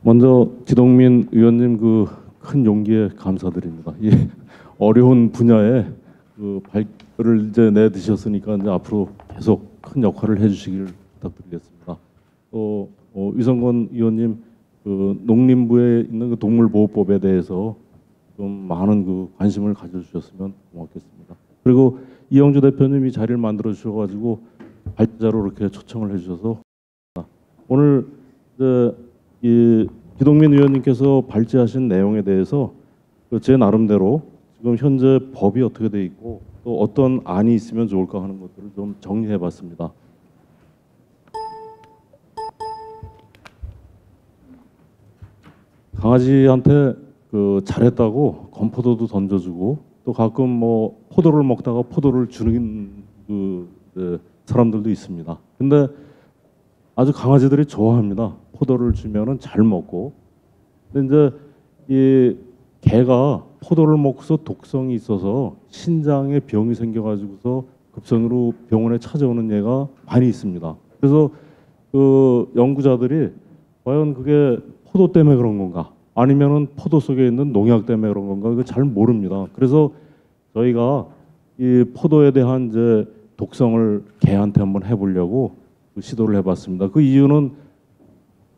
먼저 기동민 의원님 그 큰 용기에 감사드립니다. 이 어려운 분야에 그 발표를 이제 내드셨으니까 이제 앞으로 계속 큰 역할을 해주시길 부탁드리겠습니다. 또 위성건 의원님 그 농림부에 있는 그 동물보호법에 대해서 좀 많은 그 관심을 가져주셨으면 고맙겠습니다. 그리고 이영주 대표님이 자리를 만들어 주셔가지고 발표자로 이렇게 초청을 해주셔서 오늘 이 기동민 의원님께서 발제하신 내용에 대해서 제 나름대로 지금 현재 법이 어떻게 돼 있고 또 어떤 안이 있으면 좋을까 하는 것들을 좀 정리해봤습니다. 강아지한테 그 잘했다고 건포도도 던져주고 또 가끔 뭐 포도를 먹다가 포도를 주는 사람들도 있습니다. 근데 아주 강아지들이 좋아합니다. 포도를 주면은 잘 먹고. 근데 이제 이 개가 포도를 먹고서 독성이 있어서 신장에 병이 생겨가지고서 급성으로 병원에 찾아오는 예가 많이 있습니다. 그래서 그 연구자들이 과연 그게 포도 때문에 그런 건가? 아니면은 포도 속에 있는 농약 때문에 그런 건가? 이거 잘 모릅니다. 그래서 저희가 이 포도에 대한 이제 독성을 개한테 한번 해보려고 시도를 해봤습니다. 그 이유는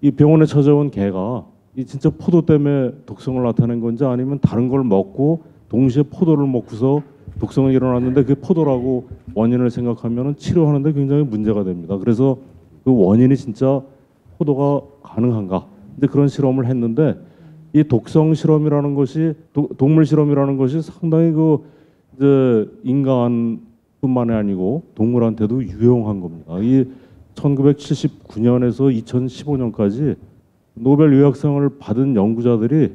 이 병원에 찾아온 개가 이 진짜 포도 때문에 독성을 나타낸 건지 아니면 다른 걸 먹고 동시에 포도를 먹고서 독성이 일어났는데 그게 포도라고 원인을 생각하면 치료하는데 굉장히 문제가 됩니다. 그래서 그 원인이 진짜 포도가 가능한가? 이제 그런 실험을 했는데 이 독성 실험이라는 것이 동물 실험이라는 것이 상당히 그 이제 인간뿐만이 아니고 동물한테도 유용한 겁니다. 이 1979년에서 2015년까지 노벨 의학상을 받은 연구자들이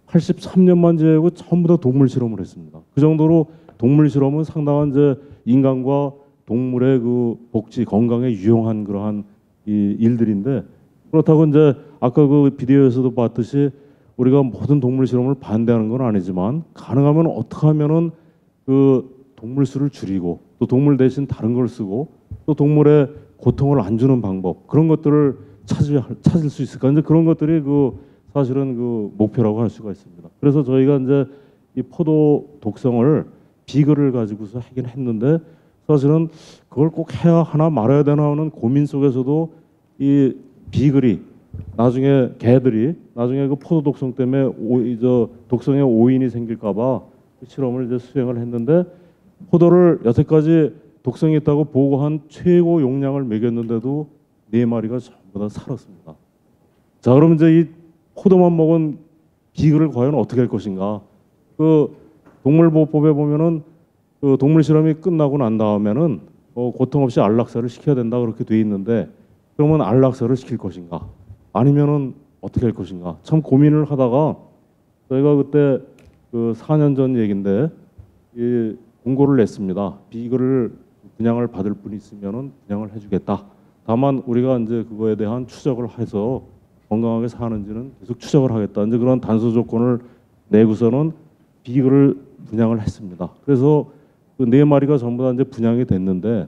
83년만 제외하고 전부 다 동물 실험을 했습니다. 그 정도로 동물 실험은 상당한 이제 인간과 동물의 그 복지, 건강에 유용한 그러한 이 일들인데 그렇다고 이제 아까 그 비디오에서도 봤듯이 우리가 모든 동물 실험을 반대하는 건 아니지만 가능하면 어떻게 하면은 그 동물 수를 줄이고 또 동물 대신 다른 걸 쓰고 또 동물의 고통을 안 주는 방법 그런 것들을 찾을 수 있을까? 이제 그런 것들이 그 사실은 그 목표라고 할 수가 있습니다. 그래서 저희가 이제 이 포도 독성을 비글을 가지고서 하긴 했는데 사실은 그걸 꼭 해야 하나 말아야 되나 하는 고민 속에서도 이 비글이 나중에 개들이 나중에 그 포도 독성 때문에 독성에 오인이 생길까봐 실험을 이제 수행을 했는데 포도를 여태까지 독성이 있다고 보고한 최고 용량을 먹였는데도 4마리가 전부 다 살았습니다. 자, 그럼 이제 이 포도만 먹은 비글을 과연 어떻게 할 것인가? 그 동물보호법에 보면은 그 동물 실험이 끝나고 난 다음에는 고통 없이 안락사를 시켜야 된다 그렇게 돼 있는데 그러면 안락사를 시킬 것인가? 아니면은 어떻게 할 것인가? 참 고민을 하다가 저희가 그때 그 4년 전 얘긴데 이 공고를 냈습니다. 비글을 분양을 받을 분이 있으면은 분양을 해주겠다. 다만 우리가 이제 그거에 대한 추적을 해서 건강하게 사는지는 계속 추적을 하겠다. 이제 그런 단서 조건을 내고서는 비글을 분양을 했습니다. 그래서 그 4마리가 전부 다 이제 분양이 됐는데,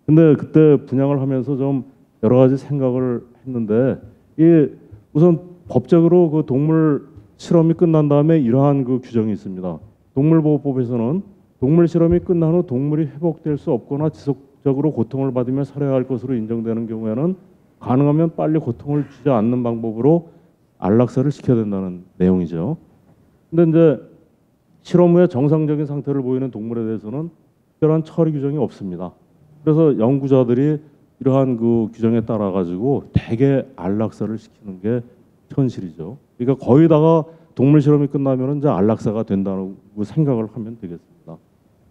근데 그때 분양을 하면서 좀 여러 가지 생각을 했는데, 이 우선 법적으로 그 동물 실험이 끝난 다음에 이러한 그 규정이 있습니다. 동물보호법에서는 동물 실험이 끝난 후 동물이 회복될 수 없거나 지속적으로 고통을 받으며 살아야 할 것으로 인정되는 경우에는 가능하면 빨리 고통을 주지 않는 방법으로 안락사를 시켜야 된다는 내용이죠. 근데 이제 실험 후에 정상적인 상태를 보이는 동물에 대해서는 특별한 처리 규정이 없습니다. 그래서 연구자들이 이러한 그 규정에 따라 가지고 대개 안락사를 시키는 게 현실이죠. 그러니까 거의 다가 동물 실험이 끝나면 이제 안락사가 된다고 생각을 하면 되겠습니다.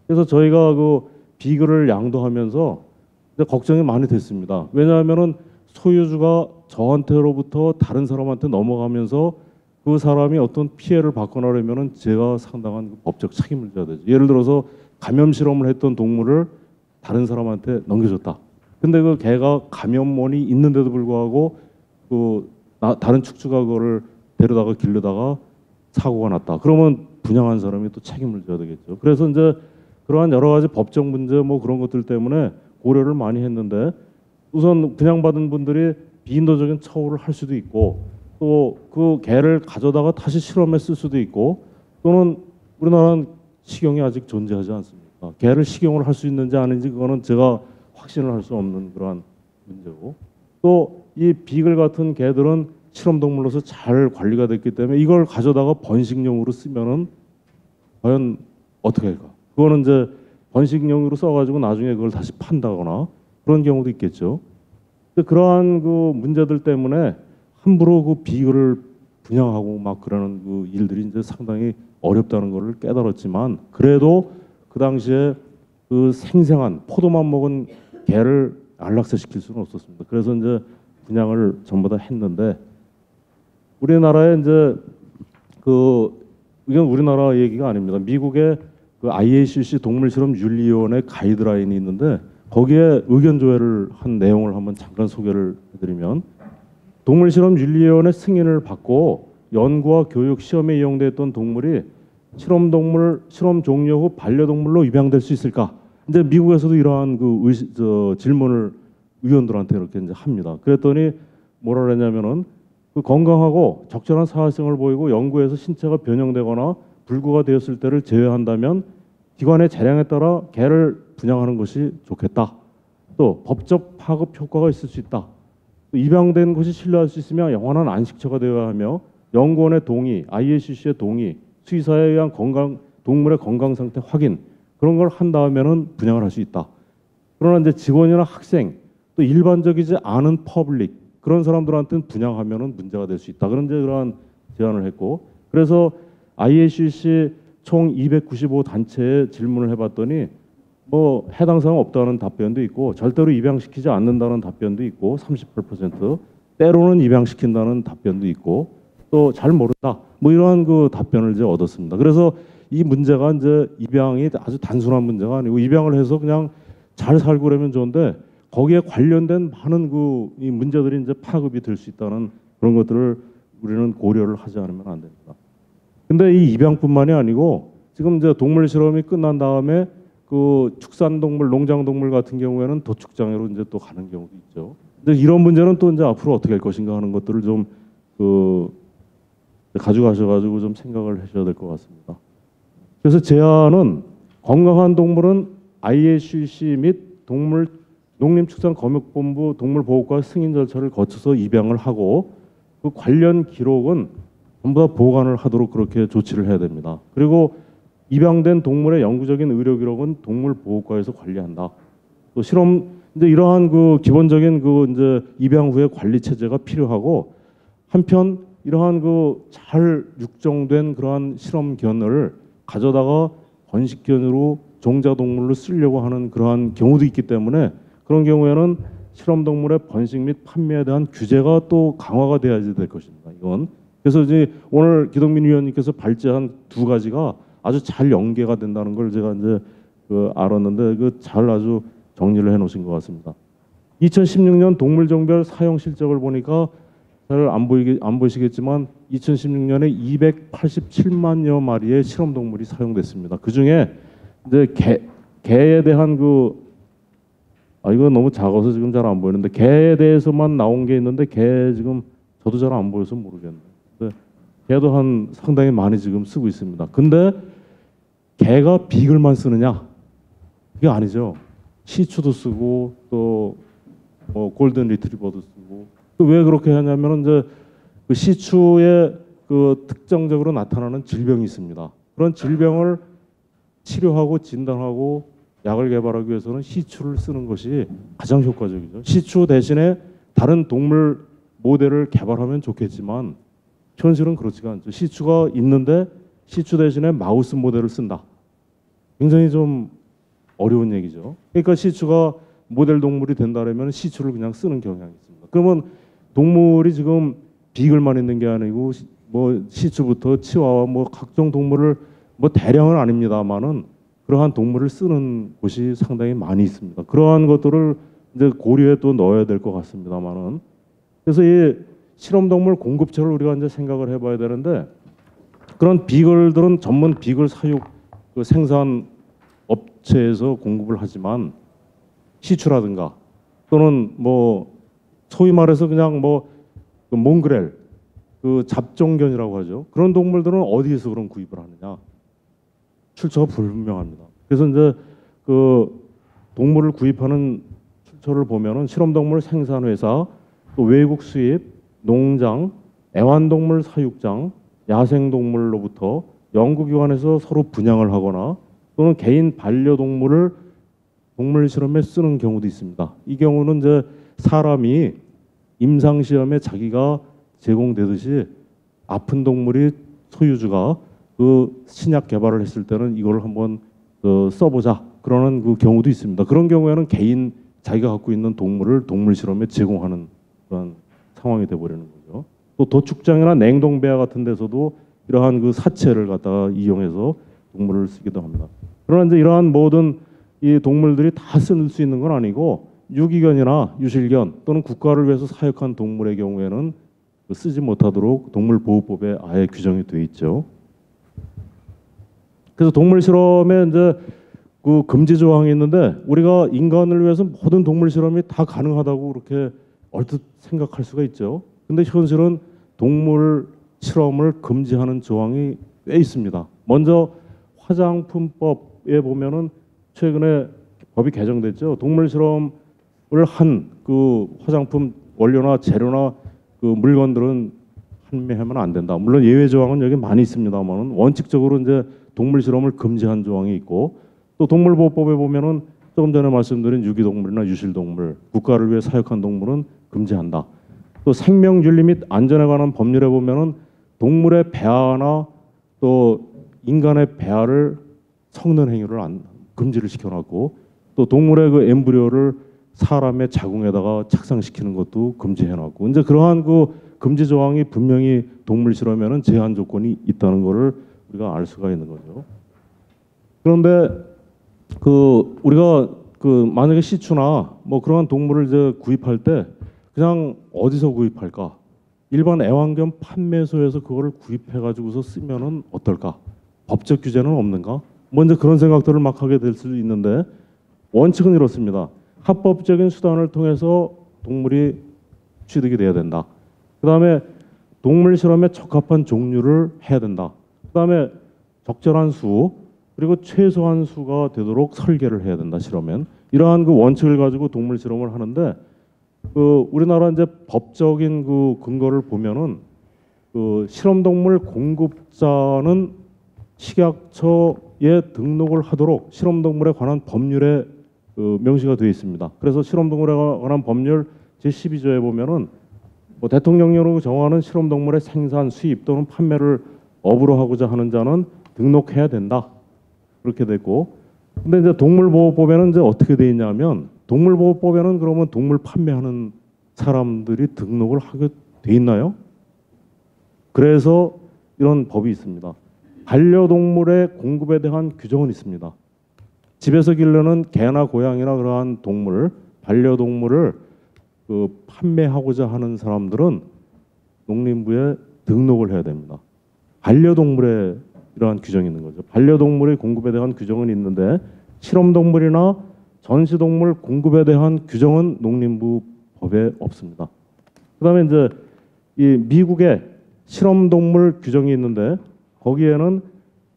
그래서 저희가 그 비글을 양도하면서 이제 걱정이 많이 됐습니다. 왜냐하면은 소유주가 저한테로부터 다른 사람한테 넘어가면서 그 사람이 어떤 피해를 받거나 그러면은 제가 상당한 그 법적 책임을 져야 되죠. 예를 들어서 감염 실험을 했던 동물을 다른 사람한테 넘겨줬다. 근데 그 개가 감염원이 있는데도 불구하고 다른 축주가 그거를 데려다가 기르다가 사고가 났다. 그러면 분양한 사람이 또 책임을 져야 되겠죠. 그래서 이제 그러한 여러 가지 법적 문제 뭐 그런 것들 때문에 고려를 많이 했는데 우선 분양받은 분들이 비인도적인 처우를 할 수도 있고 또 그 개를 가져다가 다시 실험에 쓸 수도 있고, 또는 우리나라는 식용이 아직 존재하지 않습니까? 개를 식용을 할 수 있는지 아닌지 그거는 제가 확신을 할 수 없는 그러한 문제고, 또 이 비글 같은 개들은 실험 동물로서 잘 관리가 됐기 때문에 이걸 가져다가 번식용으로 쓰면은 과연 어떻게 할까? 그거는 이제 번식용으로 써가지고 나중에 그걸 다시 판다거나 그런 경우도 있겠죠. 근데 그러한 그 문제들 때문에 함부로 그 비글을 분양하고 막 그러는 그 일들이 이제 상당히 어렵다는 것을 깨달았지만, 그래도 그 당시에 그 생생한 포도만 먹은 개를 안락사시킬 수는 없었습니다. 그래서 이제 분양을 전부 다 했는데, 우리나라에 이제 이건 우리나라 얘기가 아닙니다. 미국의 그 IACC 동물실험윤리위원회 가이드라인이 있는데, 거기에 의견 조회를 한 내용을 한번 잠깐 소개를 해드리면, 동물실험윤리위원회 승인을 받고 연구와 교육 시험에 이용됐던 동물이 실험 종료 후 반려동물로 입양될 수 있을까? 이제 미국에서도 이러한 질문을 의원들한테 이렇게 이제 합니다. 그랬더니 뭐라 그랬냐면은, 그 건강하고 적절한 사회성을 보이고 연구에서 신체가 변형되거나 불구가 되었을 때를 제외한다면 기관의 재량에 따라 개를 분양하는 것이 좋겠다. 또 법적 파급 효과가 있을 수 있다. 또 입양된 것이 신뢰할 수 있으며 영원한 안식처가 되어야 하며 연구원의 동의, IACC의 동의, 수의사에 의한 동물의 건강 상태 확인, 그런 걸 한 다음에는 분양을 할 수 있다. 그러나 이제 직원이나 학생, 또 일반적이지 않은 퍼블릭, 그런 사람들한테는 분양하면은 문제가 될 수 있다. 그런 이제 그러한 제안을 했고, 그래서 IACC 총 295 단체에 질문을 해봤더니 뭐 해당 사항 없다는 답변도 있고, 절대로 입양시키지 않는다는 답변도 있고 38%, 때로는 입양시킨다는 답변도 있고, 또 잘 모른다, 뭐 이러한 그 답변을 이제 얻었습니다. 그래서 이 문제가 이제 입양이 아주 단순한 문제가 아니고, 입양을 해서 그냥 잘 살고 그러면 좋은데 거기에 관련된 많은 이 문제들이 이제 파급이 될 수 있다는 그런 것들을 우리는 고려를 하지 않으면 안 됩니다. 근데 이 입양뿐만이 아니고, 지금 이제 동물 실험이 끝난 다음에 그 축산동물, 농장동물 같은 경우에는 도축장애로 이제 또 가는 경우도 있죠. 근데 이런 문제는 또 이제 앞으로 어떻게 할 것인가 하는 것들을 좀 가져가셔가지고 좀 생각을 하셔야 될 것 같습니다. 그래서 제안은 건강한 동물은 IACC 및 농림축산검역본부 동물보호과 승인 절차를 거쳐서 입양을 하고, 그 관련 기록은 전부 다 보관을 하도록 그렇게 조치를 해야 됩니다. 그리고 입양된 동물의 영구적인 의료 기록은 동물보호과에서 관리한다. 또 이제 이러한 그 기본적인 이제 입양 후의 관리 체제가 필요하고, 한편 이러한 잘 육정된 그러한 실험견을 가져다가 번식견으로 종자동물로 쓰려고 하는 그러한 경우도 있기 때문에, 그런 경우에는 실험동물의 번식 및 판매에 대한 규제가 또 강화가 돼야지 될 것입니다. 이건 그래서 이제 오늘 기동민 위원님께서 발제한 두 가지가 아주 잘 연계가 된다는 걸 제가 이제 알았는데, 잘 아주 정리를 해놓으신 것 같습니다. 2016년 동물종별 사용 실적을 보니까 잘 안 보이시겠지만 2016년에 287만여 마리의 실험 동물이 사용됐습니다. 그 중에 이제 개에 대한 이거 너무 작아서 지금 잘 안 보이는데, 개에 대해서만 나온 게 있는데, 개 지금 저도 잘 안 보여서 모르겠네요. 근데 개도 상당히 많이 지금 쓰고 있습니다. 근데 개가 비글만 쓰느냐? 그게 아니죠. 시추도 쓰고 또 골든 리트리버도 쓰고. 왜 그렇게 하냐면은 이제 그 시추에 특정적으로 나타나는 질병이 있습니다. 그런 질병을 치료하고 진단하고 약을 개발하기 위해서는 시추를 쓰는 것이 가장 효과적이죠. 시추 대신에 다른 동물 모델을 개발하면 좋겠지만 현실은 그렇지가 않죠. 시추가 있는데 시추 대신에 마우스 모델을 쓴다. 굉장히 좀 어려운 얘기죠. 그러니까 시추가 모델 동물이 된다면 시추를 그냥 쓰는 경향이 있습니다. 그러면 동물이 지금 비글만 있는 게 아니고 시추부터 치와와 각종 동물을 대량은 아닙니다만은 그러한 동물을 쓰는 곳이 상당히 많이 있습니다. 그러한 것들을 이제 고려에 또 넣어야 될 것 같습니다만은, 그래서 이 실험동물 공급처를 우리가 이제 생각을 해봐야 되는데, 그런 비글들은 전문 비글 사육 생산 업체에서 공급을 하지만 시추라든가 또는 소위 말해서 그냥 몽그렐 그 잡종견이라고 하죠. 그런 동물들은 어디에서 그런 구입을 하느냐? 출처가 불분명합니다. 그래서 이제 그 동물을 구입하는 출처를 보면은 실험동물 생산회사, 또 외국 수입, 농장, 애완동물 사육장, 야생동물로부터 연구기관에서 서로 분양을 하거나 또는 개인 반려동물을 동물 실험에 쓰는 경우도 있습니다. 이 경우는 이제 사람이 임상 시험에 자기가 제공되듯이 아픈 동물이 소유주가 그 신약 개발을 했을 때는 이걸 한번 써보자 그러는 그 경우도 있습니다. 그런 경우에는 개인 자기가 갖고 있는 동물을 동물 실험에 제공하는 그런 상황이 돼버리는 거죠. 또 도축장이나 냉동배아 같은 데서도 이러한 그 사체를 갖다가 이용해서 동물을 쓰기도 합니다. 그러나 이제 이러한 모든 이 동물들이 다 쓸 수 있는 건 아니고 유기견이나 유실견 또는 국가를 위해서 사육한 동물의 경우에는 쓰지 못하도록 동물보호법에 아예 규정이 되어 있죠. 그래서 동물 실험에 이제 그 금지 조항이 있는데 우리가 인간을 위해서 모든 동물 실험이 다 가능하다고 그렇게 얼핏 생각할 수가 있죠. 근데 현실은 동물 실험을 금지하는 조항이 꽤 있습니다. 먼저 화장품법에 보면은 최근에 법이 개정됐죠. 동물 실험을 한 그 화장품 원료나 재료나 그 물건들은 판매하면 안 된다. 물론 예외 조항은 여기 많이 있습니다만은 원칙적으로 이제 동물 실험을 금지한 조항이 있고 또 동물보호법에 보면은 조금 전에 말씀드린 유기동물이나 유실동물, 국가를 위해 사육한 동물은 금지한다. 또 생명윤리 및 안전에 관한 법률에 보면은 동물의 배아나 또 인간의 배아를 섞는 행위를 금지를 시켜놨고 또 동물의 그 엠브리오를 사람의 자궁에다가 착상시키는 것도 금지해놨고 이제 그러한 그 금지 조항이 분명히 동물 실험에는 제한 조건이 있다는 것을 우리가 알 수가 있는 거죠. 그런데 그 우리가 그 만약에 시추나 뭐 그러한 동물을 이제 구입할 때 그냥 어디서 구입할까? 일반 애완견 판매소에서 그거를 구입해 가지고서 쓰면은 어떨까? 법적 규제는 없는가? 먼저 그런 생각들을 막 하게 될 수도 있는데 원칙은 이렇습니다. 합법적인 수단을 통해서 동물이 취득이 돼야 된다. 그다음에 동물 실험에 적합한 종류를 해야 된다. 그다음에 적절한 수 그리고 최소한 수가 되도록 설계를 해야 된다. 실험엔 이러한 그 원칙을 가지고 동물 실험을 하는데 그 우리나라 이제 법적인 그 근거를 보면은 그 실험동물 공급자는 식약처에 등록을 하도록 실험동물에 관한 법률에 그 명시가 되어 있습니다. 그래서 실험동물에 관한 법률 제12조에 보면은 뭐 대통령령으로 정하는 실험동물의 생산, 수입 또는 판매를 업으로 하고자 하는 자는 등록해야 된다. 그렇게 됐고, 근데 이제 동물보호법에는 이제 어떻게 돼 있냐면 동물보호법에는 그러면 동물 판매하는 사람들이 등록을 하게 돼 있나요? 그래서 이런 법이 있습니다. 반려동물의 공급에 대한 규정은 있습니다. 집에서 기르는 개나 고양이나 그러한 동물, 반려동물을 그 판매하고자 하는 사람들은 농림부에 등록을 해야 됩니다. 반려동물에 이러한 규정이 있는 거죠. 반려동물의 공급에 대한 규정은 있는데 실험동물이나 전시동물 공급에 대한 규정은 농림부 법에 없습니다. 그다음에 이제 이 미국의 실험동물 규정이 있는데 거기에는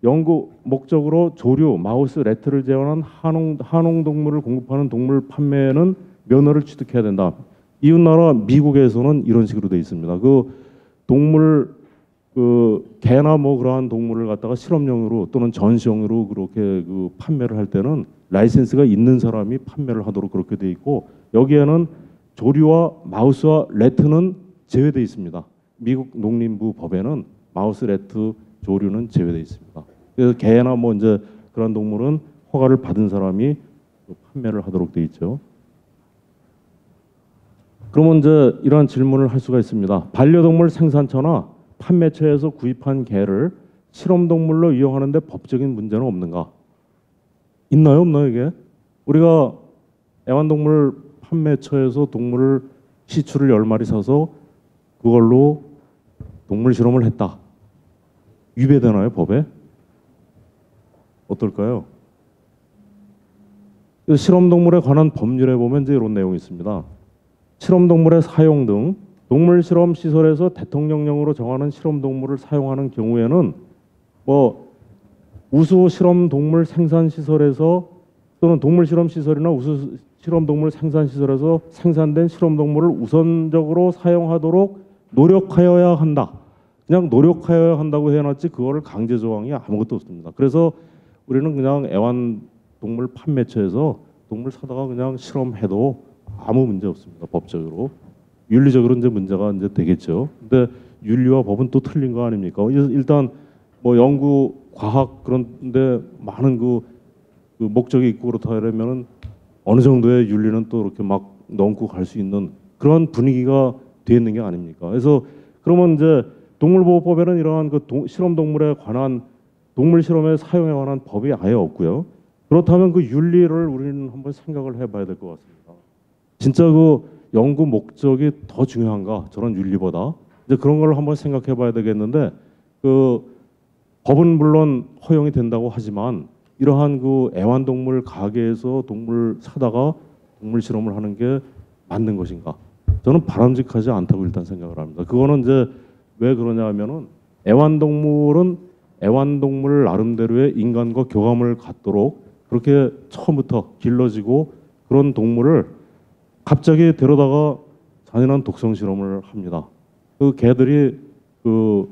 연구 목적으로 조류, 마우스, 래트를 제외한 한홍동물을 공급하는 동물 판매는 면허를 취득해야 된다. 이웃나라 미국에서는 이런 식으로 돼 있습니다. 그 동물 그 개나 뭐 그러한 동물을 갖다가 실험용으로 또는 전시용으로 그렇게 그 판매를 할 때는 라이센스가 있는 사람이 판매를 하도록 그렇게 돼 있고 여기에는 조류와 마우스와 래트는 제외돼 있습니다. 미국 농림부 법에는 마우스, 래트, 조류는 제외돼 있습니다. 그래서 개나 뭐 이제 그런 동물은 허가를 받은 사람이 판매를 하도록 돼 있죠. 그러면 이제 이러한 질문을 할 수가 있습니다. 반려동물 생산처나 판매처에서 구입한 개를 실험동물로 이용하는데 법적인 문제는 없는가? 있나요, 없나요 이게? 우리가 애완동물 판매처에서 동물을 시추를 10마리 사서 그걸로 동물 실험을 했다. 위배되나요, 법에? 어떨까요? 실험동물에 관한 법률에 보면 이제 이런 내용이 있습니다. 실험동물의 사용 등 동물 실험 시설에서 대통령령으로 정하는 실험 동물을 사용하는 경우에는 뭐 우수 실험 동물 생산 시설에서 또는 동물 실험 시설이나 우수 실험 동물 생산 시설에서 생산된 실험 동물을 우선적으로 사용하도록 노력하여야 한다. 그냥 노력하여야 한다고 해놨지 그거를 강제 조항이 아무것도 없습니다. 그래서 우리는 그냥 애완동물 판매처에서 동물 사다가 그냥 실험해도 아무 문제 없습니다. 법적으로. 윤리적으로 이제 문제가 이제 되겠죠. 근데 윤리와 법은 또 틀린 거 아닙니까? 일단 뭐 연구, 과학 그런데 많은 그 목적이 있고 그렇다 하면은 어느 정도의 윤리는 또 이렇게 막 넘고 갈 수 있는 그런 분위기가 돼 있는 게 아닙니까? 그래서 그러면 이제 동물보호법에는 이러한 그 실험 동물에 관한 동물 실험에 사용에 관한 법이 아예 없고요. 그렇다면 그 윤리를 우리는 한번 생각을 해봐야 될 것 같습니다. 진짜 그 연구 목적이 더 중요한가? 저런 윤리보다 이제 그런 걸 한번 생각해봐야 되겠는데 그 법은 물론 허용이 된다고 하지만 이러한 그 애완동물 가게에서 동물 사다가 동물 실험을 하는 게 맞는 것인가? 저는 바람직하지 않다고 일단 생각을 합니다. 그거는 이제 왜 그러냐 하면은 애완동물은 애완동물 나름대로의 인간과 교감을 갖도록 그렇게 처음부터 길러지고 그런 동물을 갑자기 데려다가 잔인한 독성 실험을 합니다. 그 개들이 그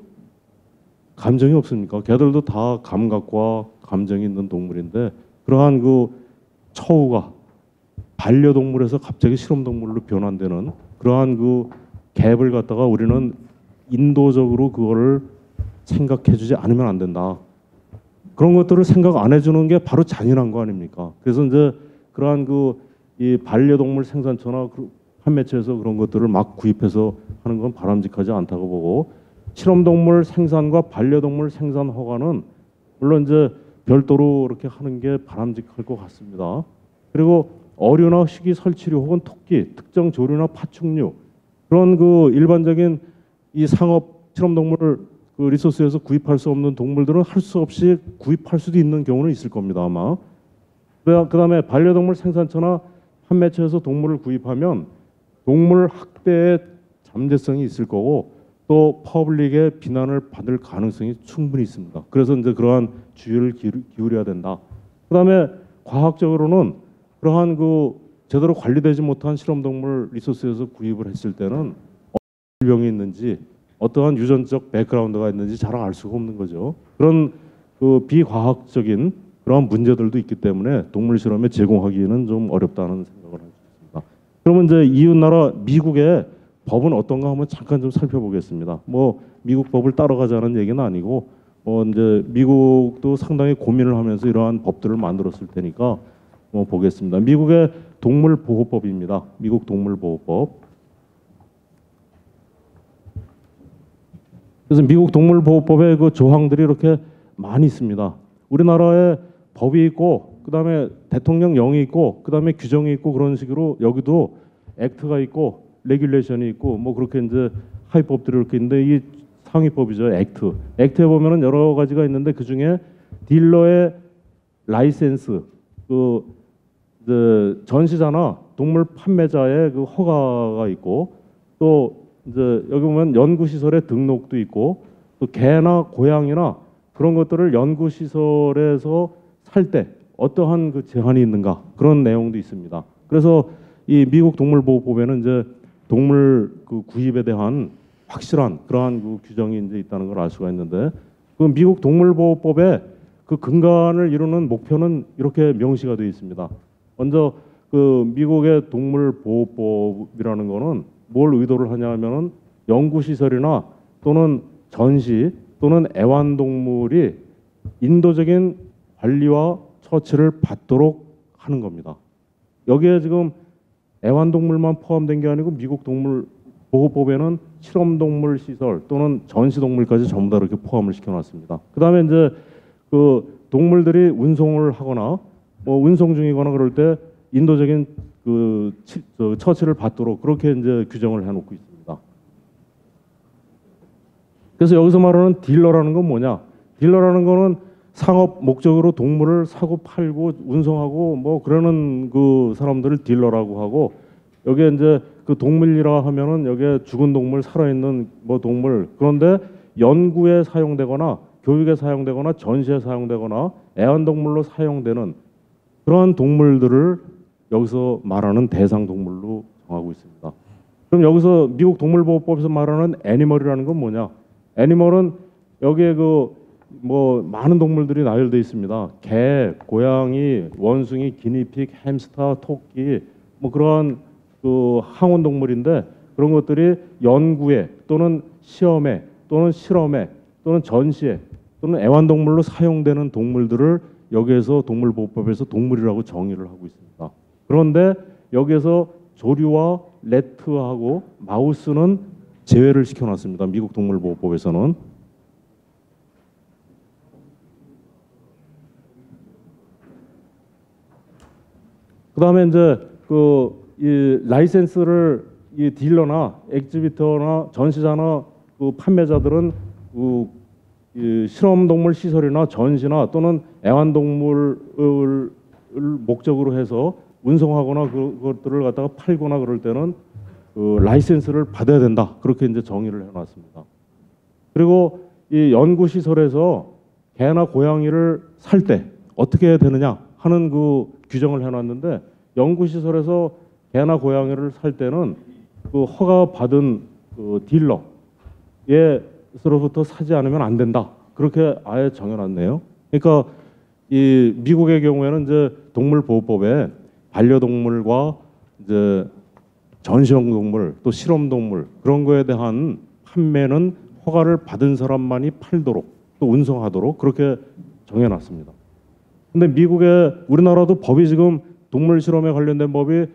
감정이 없습니까? 개들도 다 감각과 감정이 있는 동물인데 그러한 그 처우가 반려동물에서 갑자기 실험동물로 변환되는 그러한 그 갭을 갖다가 우리는 인도적으로 그거를 생각해주지 않으면 안 된다. 그런 것들을 생각 안 해주는 게 바로 잔인한 거 아닙니까? 그래서 이제 그러한 그 이 반려동물 생산처나 판매처에서 그런 것들을 막 구입해서 하는 건 바람직하지 않다고 보고 실험동물 생산과 반려동물 생산 허가는 물론 이제 별도로 이렇게 하는 게 바람직할 것 같습니다. 그리고 어류나 희귀 설치류 혹은 토끼, 특정 조류나 파충류 그런 그 일반적인 이 상업 실험동물을 그 리소스에서 구입할 수 없는 동물들은 할 수 없이 구입할 수도 있는 경우는 있을 겁니다 아마. 그다음에 반려동물 생산처나 판매처에서 동물을 구입하면 동물 학대의 잠재성이 있을 거고 또 퍼블릭의 비난을 받을 가능성이 충분히 있습니다. 그래서 이제 그러한 주의를 기울여야 된다. 그다음에 과학적으로는 그러한 그 제대로 관리되지 못한 실험동물 리소스에서 구입을 했을 때는 어떤 질병이 있는지 어떠한 유전적 백그라운드가 있는지 잘 알 수가 없는 거죠. 그런 그 비과학적인 그런 문제들도 있기 때문에 동물 실험에 제공하기에는 좀 어렵다는 생각을 하고 있습니다. 그러면 이제 이웃 나라 미국의 법은 어떤가 한번 잠깐 좀 살펴보겠습니다. 뭐 미국 법을 따라가자는 얘기는 아니고 이제 미국도 상당히 고민을 하면서 이러한 법들을 만들었을 테니까 보겠습니다. 미국의 동물보호법입니다. 미국 동물보호법. 그래서 미국 동물보호법에 그 조항들이 이렇게 많이 있습니다. 우리나라에 법이 있고 그다음에 대통령령이 있고 그다음에 규정이 있고 그런 식으로 여기도 액트가 있고 레귤레이션이 있고 뭐 그렇게 이제 하위법들이 이렇게 있는데 이 상위법이죠. 액트. 액트에 보면은 여러 가지가 있는데 그 중에 딜러의 라이센스, 그 이제 전시자나 동물 판매자의 그 허가가 있고 또 이제 여기 보면 연구시설의 등록도 있고 또 개나 고양이나 그런 것들을 연구시설에서 살 때 어떠한 그 제한이 있는가 그런 내용도 있습니다. 그래서 이 미국 동물보호법에는 이제 동물 그 구입에 대한 확실한 그러한 그 규정이 이제 있다는 걸 알 수가 있는데 그 미국 동물보호법의 그 근간을 이루는 목표는 이렇게 명시가 되어 있습니다. 먼저 그 미국의 동물보호법이라는 거는 뭘 의도를 하냐면은 연구시설이나 또는 전시 또는 애완동물이 인도적인 관리와 처치를 받도록 하는 겁니다. 여기에 지금 애완동물만 포함된 게 아니고 미국 동물보호법에는 실험동물 시설 또는 전시동물까지 전부 다 이렇게 포함을 시켜놨습니다. 그 다음에 이제 그 동물들이 운송을 하거나 뭐 운송 중이거나 그럴 때 인도적인 그 처치를 받도록 그렇게 이제 규정을 해놓고 있습니다. 그래서 여기서 말하는 딜러라는 건 뭐냐? 딜러라는 거는 상업 목적으로 동물을 사고 팔고 운송하고 뭐 그러는 그 사람들을 딜러라고 하고 여기에 이제 그 동물이라 하면은 여기에 죽은 동물, 살아있는 뭐 동물, 그런데 연구에 사용되거나 교육에 사용되거나 전시에 사용되거나 애완동물로 사용되는 그러한 동물들을 여기서 말하는 대상 동물로 정하고 있습니다. 그럼 여기서 미국 동물보호법에서 말하는 애니멀이라는 건 뭐냐? 애니멀은 여기에 그 뭐 많은 동물들이 나열되어 있습니다. 개, 고양이, 원숭이, 기니픽, 햄스터, 토끼 뭐 그러한 그 항원 동물인데 그런 것들이 연구에 또는 시험에 또는 실험에 또는 전시에 또는 애완동물로 사용되는 동물들을 여기에서 동물보호법에서 동물이라고 정의를 하고 있습니다. 그런데 여기에서 조류와 레트하고 마우스는 제외를 시켜놨습니다. 미국 동물보호법에서는. 그다음에 이제 이 라이센스를 이 딜러나 엑지비터나 전시자나 그 판매자들은 이 실험동물 시설이나 전시나 또는 애완동물을 목적으로 해서 운송하거나 그것들을 갖다가 팔거나 그럴 때는 그 라이센스를 받아야 된다. 그렇게 이제 정의를 해놨습니다. 그리고 이 연구 시설에서 개나 고양이를 살 때 어떻게 해야 되느냐 하는 그 규정을 해놨는데 연구 시설에서 개나 고양이를 살 때는 그 허가 받은 그 딜러에서로부터 사지 않으면 안 된다. 그렇게 아예 정해놨네요. 그러니까 이 미국의 경우에는 이제 동물보호법에 반려동물과 이제 전시용 동물 또 실험 동물 그런 거에 대한 판매는 허가를 받은 사람만이 팔도록 또 운송하도록 그렇게 정해놨습니다. 근데 미국의 우리나라도 법이 지금 동물 실험에 관련된 법이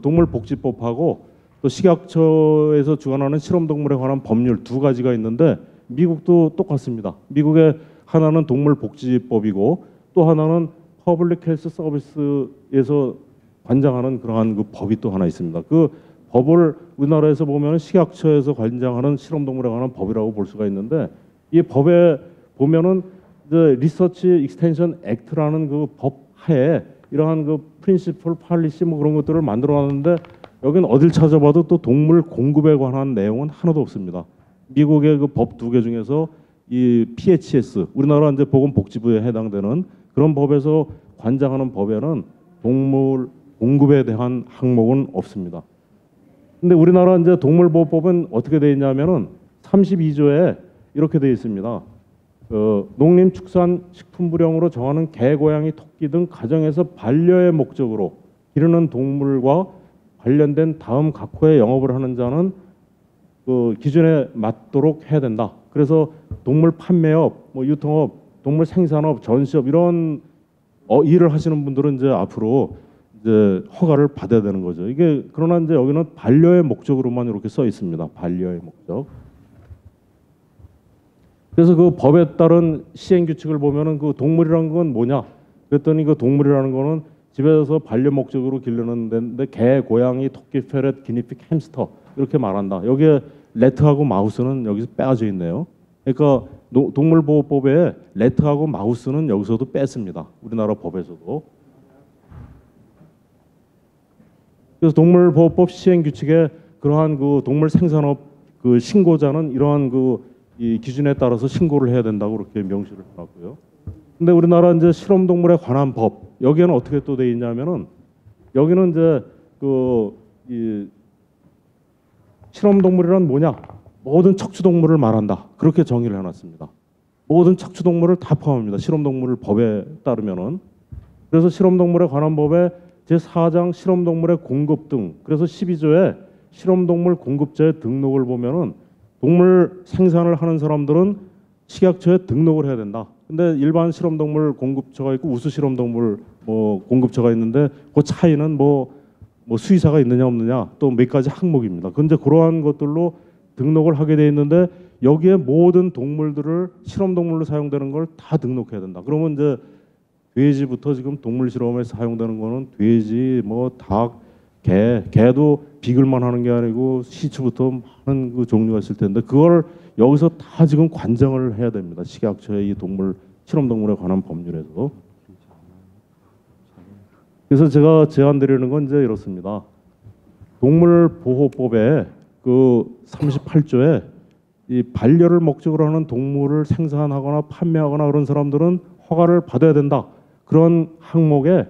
동물복지법하고 또 식약처에서 주관하는 실험동물에 관한 법률 두 가지가 있는데 미국도 똑같습니다. 미국의 하나는 동물복지법이고 또 하나는 퍼블릭 헬스 서비스에서 관장하는 그러한 그 법이 또 하나 있습니다. 그 법을 우리나라에서 보면 식약처에서 관장하는 실험동물에 관한 법이라고 볼 수가 있는데 이 법에 보면은 리서치 익스텐션 액트라는 그 법 하에 이러한 그 프린시플 팔리시 뭐 그런 것들을 만들어 놨는데 여기는 어딜 찾아봐도 또 동물 공급에 관한 내용은 하나도 없습니다. 미국의 그 법 두 개 중에서 이 PHS 우리나라 이제 보건복지부에 해당되는 그런 법에서 관장하는 법에는 동물 공급에 대한 항목은 없습니다. 근데 우리나라 이제 동물보호법은 어떻게 되어 있냐면은 32조에 이렇게 되어 있습니다. 농림축산식품부령으로 정하는 개, 고양이, 토끼 등 가정에서 반려의 목적으로 기르는 동물과 관련된 다음 각호의 영업을 하는 자는 그 기준에 맞도록 해야 된다. 그래서 동물 판매업, 뭐 유통업, 동물 생산업, 전시업 이런 일을 하시는 분들은 이제 앞으로 이제 허가를 받아야 되는 거죠. 이게 그러나 이제 여기는 반려의 목적으로만 이렇게 써 있습니다. 반려의 목적. 그래서 그 법에 따른 시행 규칙을 보면은 그 동물이라는 건 뭐냐? 그랬더니 그 동물이라는 거는 집에서 반려 목적으로 기르는 데인데 개, 고양이, 토끼, 페렛, 기니픽, 햄스터 이렇게 말한다. 여기에 레트하고 마우스는 여기서 빼앗져 있네요. 그러니까 동물보호법에 레트하고 마우스는 여기서도 뺐습니다. 우리나라 법에서도. 그래서 동물보호법 시행 규칙에 그러한 그 동물 생산업 그 신고자는 이러한 그 이 기준에 따라서 신고를 해야 된다고 그렇게 명시를 해놨고요. 근데 우리나라 이제 실험동물에 관한 법 여기에는 어떻게 또 돼 있냐면은 여기는 이제 그 이 실험동물이란 뭐냐? 모든 척추동물을 말한다. 그렇게 정의를 해놨습니다. 모든 척추동물을 다 포함합니다. 실험동물 법에 따르면은. 그래서 실험동물에 관한 법에 제4장 실험동물의 공급 등 그래서 12조에 실험동물 공급자의 등록을 보면은 동물 생산을 하는 사람들은 식약처에 등록을 해야 된다. 근데 일반 실험동물 공급처가 있고 우수 실험동물 뭐 공급처가 있는데 그 차이는 뭐 수의사가 있느냐 없느냐 또 몇 가지 항목입니다. 근데 그러한 것들로 등록을 하게 돼 있는데 여기에 모든 동물들을 실험동물로 사용되는 걸 다 등록해야 된다. 그러면 이제 돼지부터 지금 동물 실험에 사용되는 거는 돼지, 뭐 닭, 개도 비글만 하는 게 아니고 시추부터 많은 그 종류가 있을 텐데 그걸 여기서 다 지금 관장을 해야 됩니다. 식약처의 이 동물 실험동물에 관한 법률에서. 그래서 제가 제안드리는 건 이제 이렇습니다. 동물보호법에 그 38조에 이 반려를 목적으로 하는 동물을 생산하거나 판매하거나 그런 사람들은 허가를 받아야 된다. 그런 항목에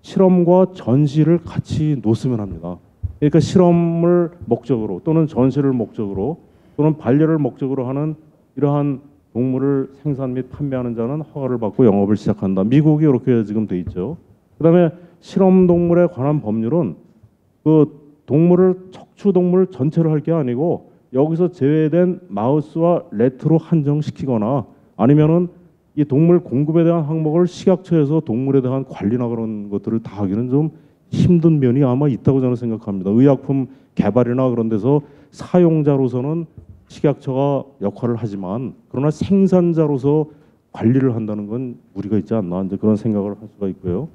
실험과 전시를 같이 놓으면 합니다. 그러니까 실험을 목적으로 또는 전시를 목적으로 또는 반려를 목적으로 하는 이러한 동물을 생산 및 판매하는 자는 허가를 받고 영업을 시작한다. 미국이 이렇게 지금 돼 있죠. 그다음에 실험 동물에 관한 법률은 그 동물을 척추 동물 전체를 할 게 아니고 여기서 제외된 마우스와 래트로 한정시키거나 아니면은 이 동물 공급에 대한 항목을 식약처에서 동물에 대한 관리나 그런 것들을 다 하기는 좀 힘든 면이 아마 있다고 저는 생각합니다. 의약품 개발이나 그런 데서 사용자로서는 식약처가 역할을 하지만 그러나 생산자로서 관리를 한다는 건 무리가 있지 않나 이제 그런 생각을 할 수가 있고요.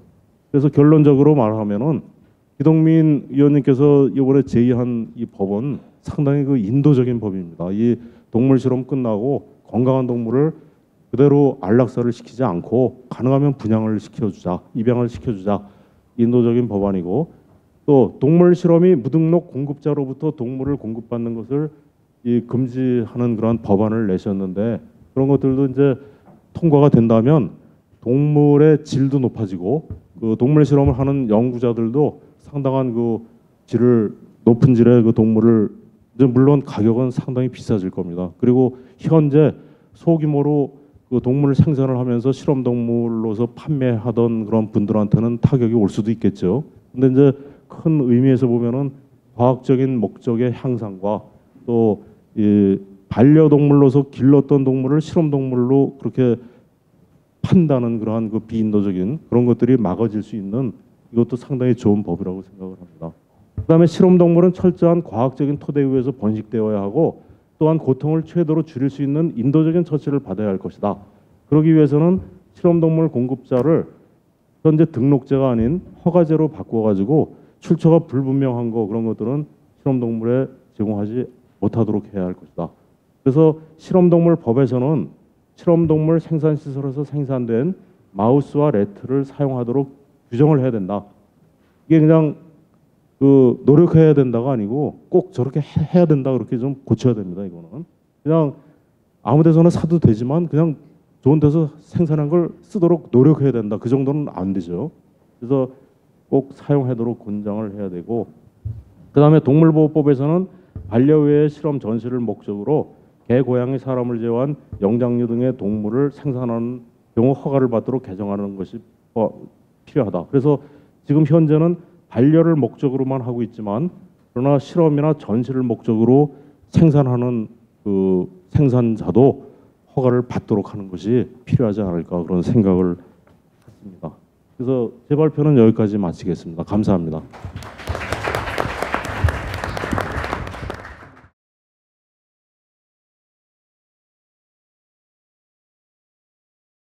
그래서 결론적으로 말하면은 기동민 의원님께서 이번에 제의한 이 법은 상당히 그 인도적인 법입니다. 이 동물 실험 끝나고 건강한 동물을 그대로 안락사를 시키지 않고 가능하면 분양을 시켜주자, 입양을 시켜주자 인도적인 법안이고 또 동물 실험이 무등록 공급자로부터 동물을 공급받는 것을 이 금지하는 그런 법안을 내셨는데 그런 것들도 이제 통과가 된다면 동물의 질도 높아지고 그 동물 실험을 하는 연구자들도 상당한 그 질을 높은 질의 그 동물을 이제 물론 가격은 상당히 비싸질 겁니다. 그리고 현재 소규모로 그 동물 생산을 하면서 실험 동물로서 판매하던 그런 분들한테는 타격이 올 수도 있겠죠. 근데 이제 큰 의미에서 보면은 과학적인 목적의 향상과 또 이 반려동물로서 길렀던 동물을 실험 동물로 그렇게 판다는 그러한 그 비인도적인 그런 것들이 막아질 수 있는 이것도 상당히 좋은 법이라고 생각을 합니다. 그다음에 실험 동물은 철저한 과학적인 토대 위에서 번식되어야 하고 또한 고통을 최대로 줄일 수 있는 인도적인 처치를 받아야 할 것이다. 그러기 위해서는 실험 동물 공급자를 현재 등록제가 아닌 허가제로 바꿔가지고 출처가 불분명한 거 그런 것들은 실험 동물에 제공하지 못하도록 해야 할 것이다. 그래서 실험 동물 법에서는 실험 동물 생산 시설에서 생산된 마우스와 래트를 사용하도록 규정을 해야 된다. 이게 그냥 그 노력해야 된다가 아니고 꼭 저렇게 해야 된다 그렇게 좀 고쳐야 됩니다. 이거는 그냥 아무 데서나 사도 되지만 그냥 좋은 데서 생산한 걸 쓰도록 노력해야 된다. 그 정도는 안 되죠. 그래서 꼭 사용하도록 권장을 해야 되고 그다음에 동물보호법에서는 반려외의 실험 전시를 목적으로 개, 고양이, 사람을 제외한 영장류 등의 동물을 생산하는 경우 허가를 받도록 개정하는 것이 필요하다. 그래서 지금 현재는 반려를 목적으로만 하고 있지만 그러나 실험이나 전시를 목적으로 생산하는 그 생산자도 허가를 받도록 하는 것이 필요하지 않을까 그런 생각을 했습니다. 그래서 제 발표는 여기까지 마치겠습니다. 감사합니다.